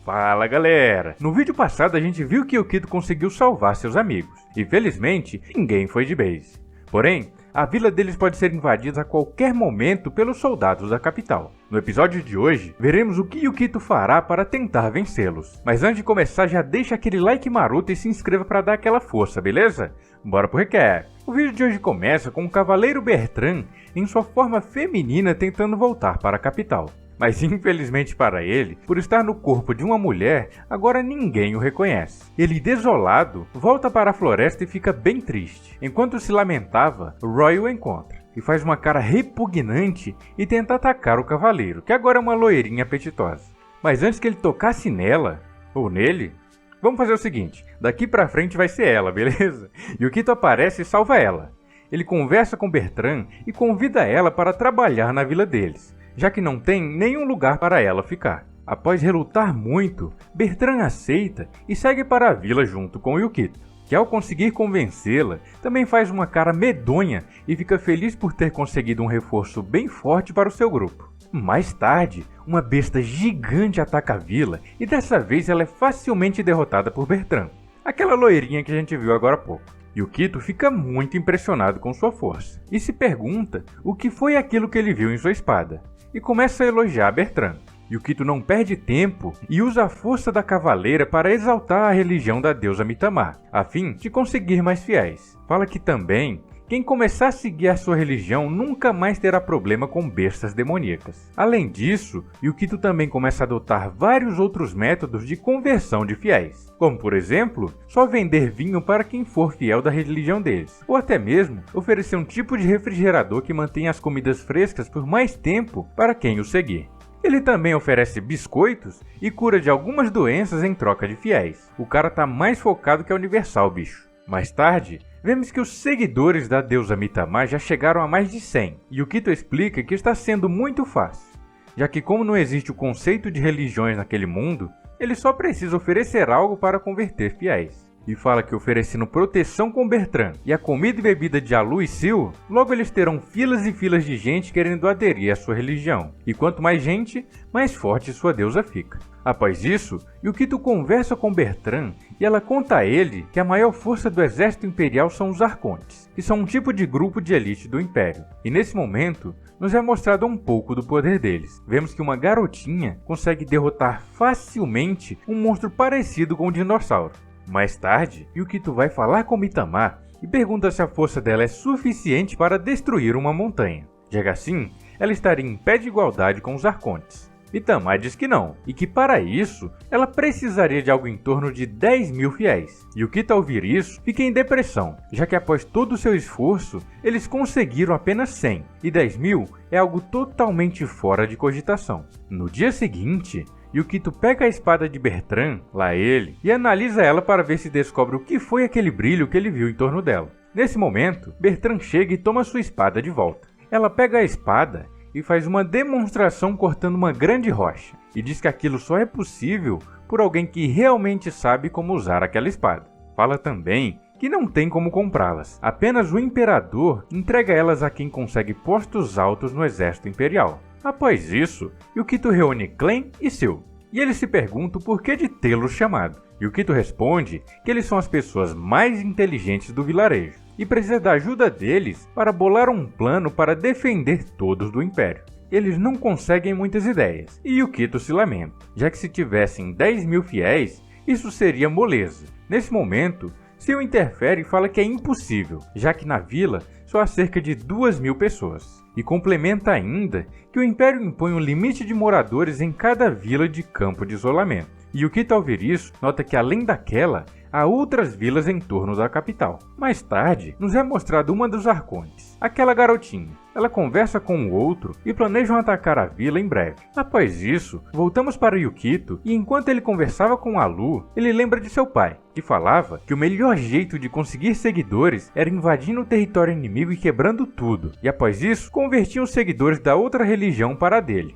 Fala galera! No vídeo passado a gente viu que Yukito conseguiu salvar seus amigos, e felizmente ninguém foi de base. Porém, a vila deles pode ser invadida a qualquer momento pelos soldados da capital. No episódio de hoje, veremos o que Yukito fará para tentar vencê-los. Mas antes de começar, já deixa aquele like maroto e se inscreva para dar aquela força, beleza? Bora pro recap! O vídeo de hoje começa com o Cavaleiro Bertrand em sua forma feminina tentando voltar para a capital. Mas infelizmente para ele, por estar no corpo de uma mulher, agora ninguém o reconhece. Ele, desolado, volta para a floresta e fica bem triste. Enquanto se lamentava, Roy o encontra e faz uma cara repugnante e tenta atacar o cavaleiro, que agora é uma loirinha apetitosa. Mas antes que ele tocasse nela, ou nele, vamos fazer o seguinte, daqui pra frente vai ser ela, beleza? Yukito aparece e salva ela. Ele conversa com Bertrand e convida ela para trabalhar na vila deles, já que não tem nenhum lugar para ela ficar. Após relutar muito, Bertrand aceita e segue para a vila junto com Yukito, que ao conseguir convencê-la, também faz uma cara medonha e fica feliz por ter conseguido um reforço bem forte para o seu grupo. Mais tarde, uma besta gigante ataca a vila e dessa vez ela é facilmente derrotada por Bertrand, aquela loirinha que a gente viu agora há pouco. Yukito fica muito impressionado com sua força e se pergunta o que foi aquilo que ele viu em sua espada, e começa a elogiar Bertrand. Yukito não perde tempo e usa a força da cavaleira para exaltar a religião da deusa Mitamar, a fim de conseguir mais fiéis. Fala que também, quem começar a seguir a sua religião nunca mais terá problema com bestas demoníacas. Além disso, Yukito também começa a adotar vários outros métodos de conversão de fiéis, como por exemplo, só vender vinho para quem for fiel da religião deles, ou até mesmo oferecer um tipo de refrigerador que mantenha as comidas frescas por mais tempo para quem o seguir. Ele também oferece biscoitos e cura de algumas doenças em troca de fiéis. O cara tá mais focado que a Universal, bicho. Mais tarde, vemos que os seguidores da deusa Mitamar já chegaram a mais de 100. Yukito explica que está sendo muito fácil, já que como não existe o conceito de religiões naquele mundo, ele só precisa oferecer algo para converter fiéis. E fala que oferecendo proteção com Bertrand e a comida e bebida de Alu e Sil, logo eles terão filas e filas de gente querendo aderir à sua religião. E quanto mais gente, mais forte sua deusa fica. Após isso, Yukito conversa com Bertrand e ela conta a ele que a maior força do exército imperial são os Arcontes, que são um tipo de grupo de elite do Império. E nesse momento, nos é mostrado um pouco do poder deles. Vemos que uma garotinha consegue derrotar facilmente um monstro parecido com um dinossauro. Mais tarde, Yukito vai falar com Mitamar e pergunta se a força dela é suficiente para destruir uma montanha. Já que assim, ela estaria em pé de igualdade com os Arcontes. Mitamar diz que não, e que para isso, ela precisaria de algo em torno de 10.000 fiéis. Yukito ao ouvir isso, fica em depressão, já que após todo o seu esforço, eles conseguiram apenas 100, e 10.000 é algo totalmente fora de cogitação. No dia seguinte, Yukito pega a espada de Bertrand, lá ele, e analisa ela para ver se descobre o que foi aquele brilho que ele viu em torno dela. Nesse momento, Bertrand chega e toma sua espada de volta. Ela pega a espada e faz uma demonstração cortando uma grande rocha, e diz que aquilo só é possível por alguém que realmente sabe como usar aquela espada. Fala também que não tem como comprá-las, apenas o imperador entrega elas a quem consegue postos altos no exército imperial. Após isso, Yukito reúne Clem e Sil, e eles se perguntam o porquê de tê-los chamado. Yukito responde que eles são as pessoas mais inteligentes do vilarejo, e precisa da ajuda deles para bolar um plano para defender todos do Império. Eles não conseguem muitas ideias, e Yukito se lamenta, já que se tivessem 10.000 fiéis, isso seria moleza. Nesse momento, Sil interfere e fala que é impossível, já que na vila só há cerca de 2.000 pessoas. E complementa ainda que o Império impõe um limite de moradores em cada vila de campo de isolamento. E Yukito ao ver isso, nota que além daquela, há outras vilas em torno da capital. Mais tarde, nos é mostrado uma dos Arcontes, aquela garotinha. Ela conversa com o outro e planejam atacar a vila em breve. Após isso, voltamos para Yukito e enquanto ele conversava com Alu, ele lembra de seu pai, que falava que o melhor jeito de conseguir seguidores era invadindo o território inimigo e quebrando tudo. E após isso, convertiam os seguidores da outra religião para a dele.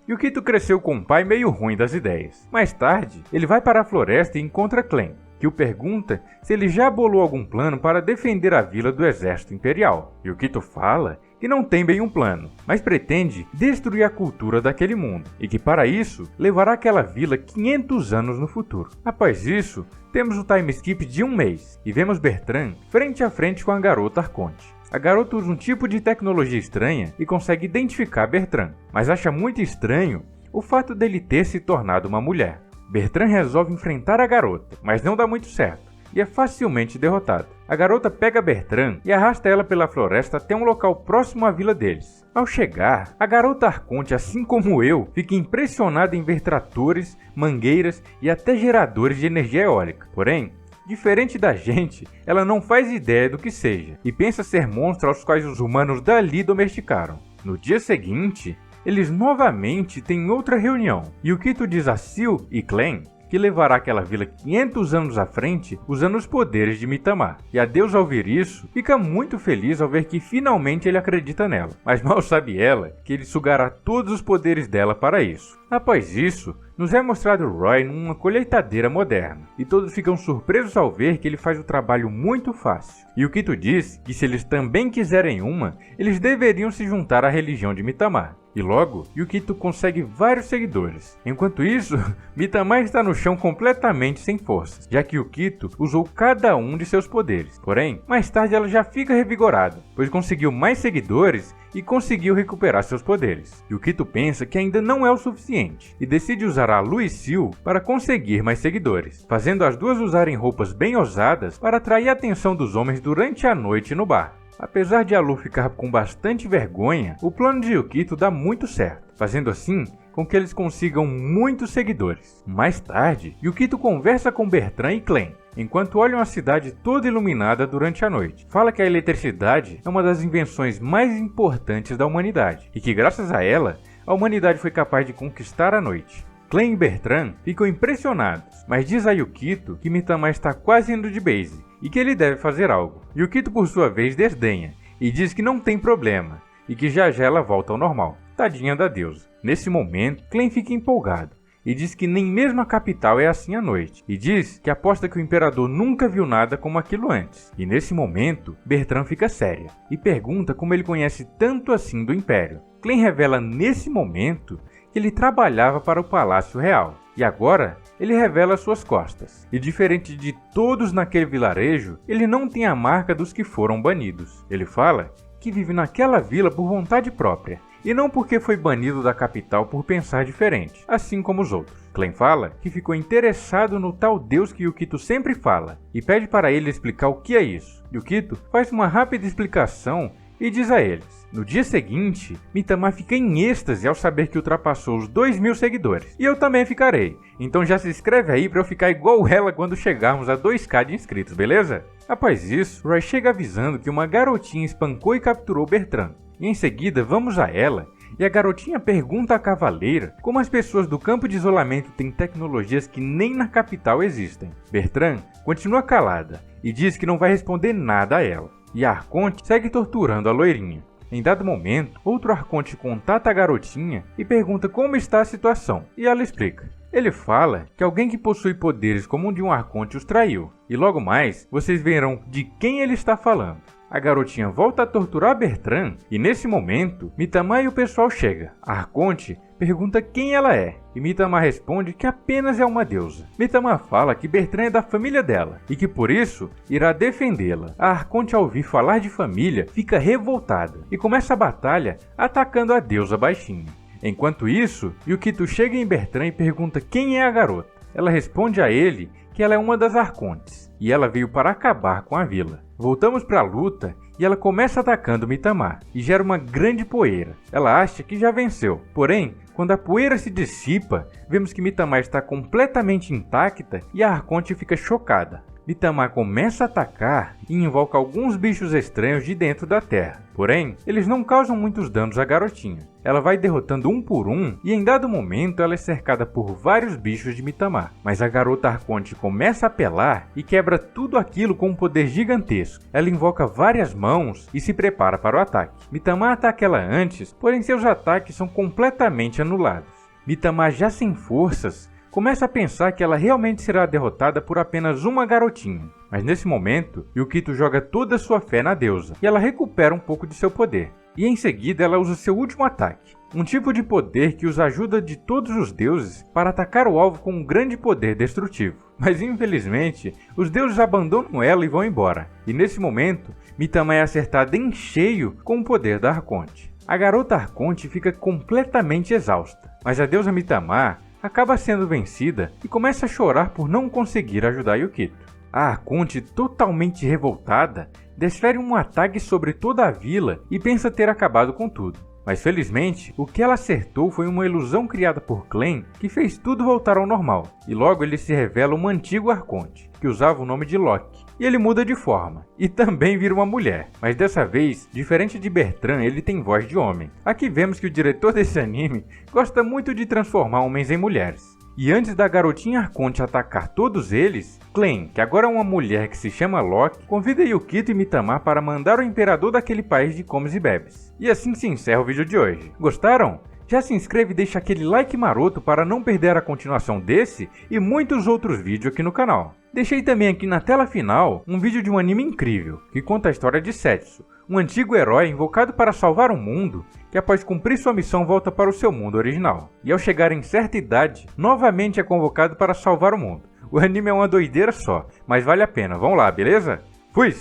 Yukito cresceu com um pai meio ruim das ideias. Mais tarde, ele vai para a floresta e encontra Clem, que o pergunta se ele já bolou algum plano para defender a vila do exército imperial. Yukito fala que não tem bem um plano, mas pretende destruir a cultura daquele mundo, e que para isso levará aquela vila 500 anos no futuro. Após isso, temos o time skip de um mês, e vemos Bertrand frente a frente com a garota Arconte. A garota usa um tipo de tecnologia estranha e consegue identificar Bertrand, mas acha muito estranho o fato dele ter se tornado uma mulher. Bertrand resolve enfrentar a garota, mas não dá muito certo, e é facilmente derrotado. A garota pega Bertrand e arrasta ela pela floresta até um local próximo à vila deles. Ao chegar, a garota Arconte, assim como eu, fica impressionada em ver tratores, mangueiras e até geradores de energia eólica. Porém, diferente da gente, ela não faz ideia do que seja, e pensa ser monstros aos quais os humanos dali domesticaram. No dia seguinte, eles novamente têm outra reunião, e Yukito diz a Sil e Clan que levará aquela vila 500 anos à frente usando os poderes de Mitama. E a deusa, ao ouvir isso, fica muito feliz ao ver que finalmente ele acredita nela, mas mal sabe ela que ele sugará todos os poderes dela para isso. Após isso, nos é mostrado Roy numa colheitadeira moderna, e todos ficam surpresos ao ver que ele faz o trabalho muito fácil. E Yukito diz que se eles também quiserem uma, eles deveriam se juntar à religião de Mitama. E logo, Yukito consegue vários seguidores. Enquanto isso, Mitama está no chão completamente sem forças, já que Yukito usou cada um de seus poderes. Porém, mais tarde ela já fica revigorada, pois conseguiu mais seguidores e conseguiu recuperar seus poderes. Yukito pensa que ainda não é o suficiente, e decide usar a Lu e Sil para conseguir mais seguidores, fazendo as duas usarem roupas bem ousadas para atrair a atenção dos homens durante a noite no bar. Apesar de a Lu ficar com bastante vergonha, o plano de Yukito dá muito certo, fazendo assim com que eles consigam muitos seguidores. Mais tarde, Yukito conversa com Bertrand e Clan, enquanto olham a cidade toda iluminada durante a noite. Fala que a eletricidade é uma das invenções mais importantes da humanidade, e que graças a ela, a humanidade foi capaz de conquistar a noite. Clan e Bertrand ficam impressionados, mas diz a Yukito que Mitama está quase indo de base, e que ele deve fazer algo. Yukito, por sua vez, desdenha, e diz que não tem problema, e que já ela volta ao normal. Tadinha da deusa. Nesse momento, Clan fica empolgado, e diz que nem mesmo a capital é assim à noite, e diz que aposta que o imperador nunca viu nada como aquilo antes. E nesse momento, Bertrand fica séria, e pergunta como ele conhece tanto assim do Império. Clan revela nesse momento que ele trabalhava para o Palácio Real, e agora ele revela suas costas. E diferente de todos naquele vilarejo, ele não tem a marca dos que foram banidos. Ele fala que vive naquela vila por vontade própria, e não porque foi banido da capital por pensar diferente, assim como os outros. Clan fala que ficou interessado no tal deus que Yukito sempre fala, e pede para ele explicar o que é isso. Yukito faz uma rápida explicação e diz a eles. No dia seguinte, Mitama fica em êxtase ao saber que ultrapassou os 2.000 seguidores. E eu também ficarei. Então já se inscreve aí pra eu ficar igual ela quando chegarmos a 2k de inscritos, beleza? Após isso, Roy chega avisando que uma garotinha espancou e capturou Bertrand. E em seguida vamos a ela, e a garotinha pergunta à cavaleira como as pessoas do campo de isolamento têm tecnologias que nem na capital existem. Bertrand continua calada e diz que não vai responder nada a ela. E a Arconte segue torturando a loirinha. Em dado momento, outro Arconte contata a garotinha e pergunta como está a situação, e ela explica. Ele fala que alguém que possui poderes como o de um Arconte os traiu, e logo mais vocês verão de quem ele está falando. A garotinha volta a torturar Bertrand, e nesse momento, Mitama e o pessoal chega. A Arconte pergunta quem ela é, e Mitama responde que apenas é uma deusa. Mitama fala que Bertrand é da família dela, e que por isso irá defendê-la. A Arconte, ao ouvir falar de família, fica revoltada, e começa a batalha atacando a deusa baixinha. Enquanto isso, Yukito chega em Bertrand e pergunta quem é a garota. Ela responde a ele que ela é uma das Arcontes, e ela veio para acabar com a vila. Voltamos para a luta e ela começa atacando Mitama e gera uma grande poeira. Ela acha que já venceu, porém, quando a poeira se dissipa, vemos que Mitama está completamente intacta e a Arconte fica chocada. Mitama começa a atacar e invoca alguns bichos estranhos de dentro da terra. Porém, eles não causam muitos danos à garotinha. Ela vai derrotando um por um e em dado momento ela é cercada por vários bichos de Mitama. Mas a garota Arconte começa a apelar e quebra tudo aquilo com um poder gigantesco. Ela invoca várias mãos e se prepara para o ataque. Mitama ataca ela antes, porém seus ataques são completamente anulados. Mitama, já sem forças, começa a pensar que ela realmente será derrotada por apenas uma garotinha. Mas nesse momento, Yukito joga toda a sua fé na deusa, e ela recupera um pouco de seu poder. e em seguida ela usa seu último ataque, um tipo de poder que usa a ajuda de todos os deuses para atacar o alvo com um grande poder destrutivo. Mas infelizmente, os deuses abandonam ela e vão embora, e nesse momento, Mitama é acertada em cheio com o poder da Arconte. A garota Arconte fica completamente exausta, mas a deusa Mitama acaba sendo vencida e começa a chorar por não conseguir ajudar Yukito. A Arconte, totalmente revoltada, desfere um ataque sobre toda a vila e pensa ter acabado com tudo. Mas felizmente, o que ela acertou foi uma ilusão criada por Clan que fez tudo voltar ao normal, e logo ele se revela um antigo Arconte, que usava o nome de Loki. E ele muda de forma, e também vira uma mulher, mas dessa vez, diferente de Bertrand, ele tem voz de homem. Aqui vemos que o diretor desse anime gosta muito de transformar homens em mulheres. E antes da garotinha Arconte atacar todos eles, Clan, que agora é uma mulher que se chama Loki, convida Yukito e Mitama para mandar o imperador daquele país de comes e bebes. E assim se encerra o vídeo de hoje. Gostaram? Já se inscreve e deixa aquele like maroto para não perder a continuação desse e muitos outros vídeos aqui no canal. Deixei também aqui na tela final um vídeo de um anime incrível, que conta a história de Setsu, um antigo herói invocado para salvar o mundo, que após cumprir sua missão volta para o seu mundo original. E ao chegar em certa idade, novamente é convocado para salvar o mundo. O anime é uma doideira só, mas vale a pena. Vamos lá, beleza? Fui!